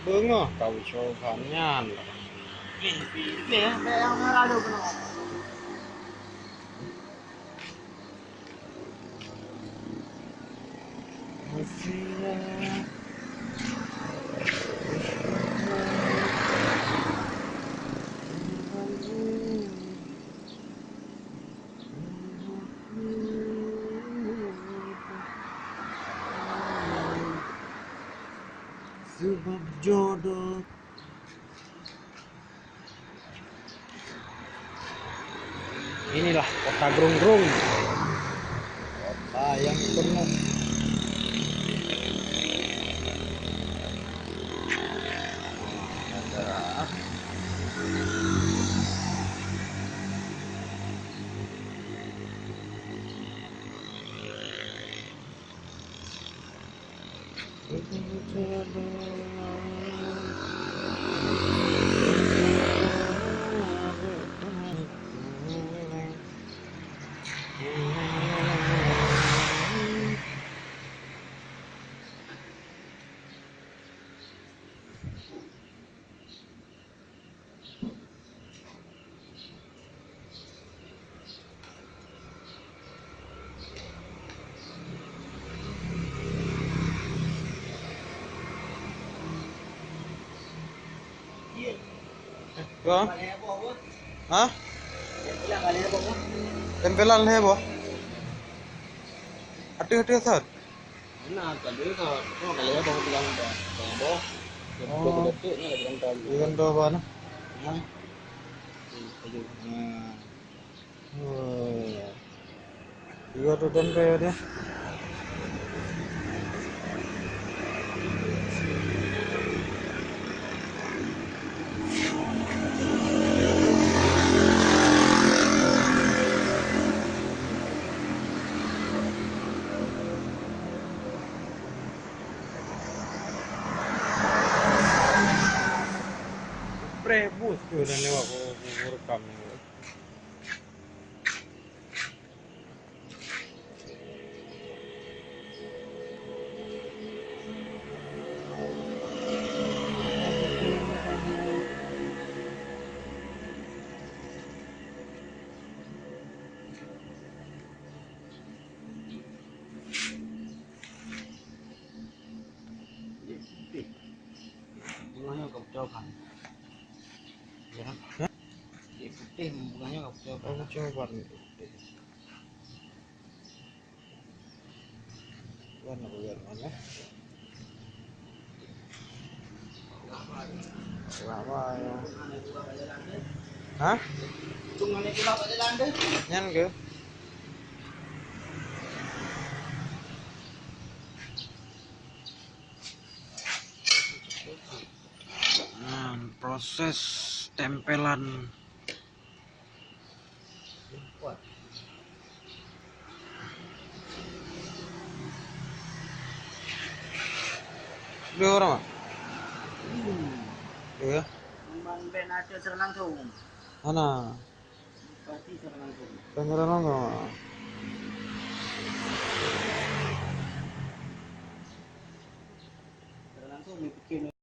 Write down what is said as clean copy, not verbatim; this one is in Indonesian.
Bengah kau cobaannya. Ini ya, kayak yang merah ada benar. Sebab jodoh. Inilah kota Grung-Grung, kota yang penuh Hah? Hah? Tempelan है वो अटे अटे sir Nah, tadi kalau kalau ya bawa bilang bawa oh detik ini bilang tadi. ikan tuh apa nah Nah, oh iya tuh tempe dia prebus tuh dan lewat rekam bunganya kau coba. Ya, Hah? putih bunganya kau coba. Aku coba warna biar mana lama ya hah Tungannya pula pada landai. nyan ke nah proses tempelan dua orang ah iya Ban ben ada secara langsung. mana Pasti secara langsung. kamera nongol Secara langsung bikin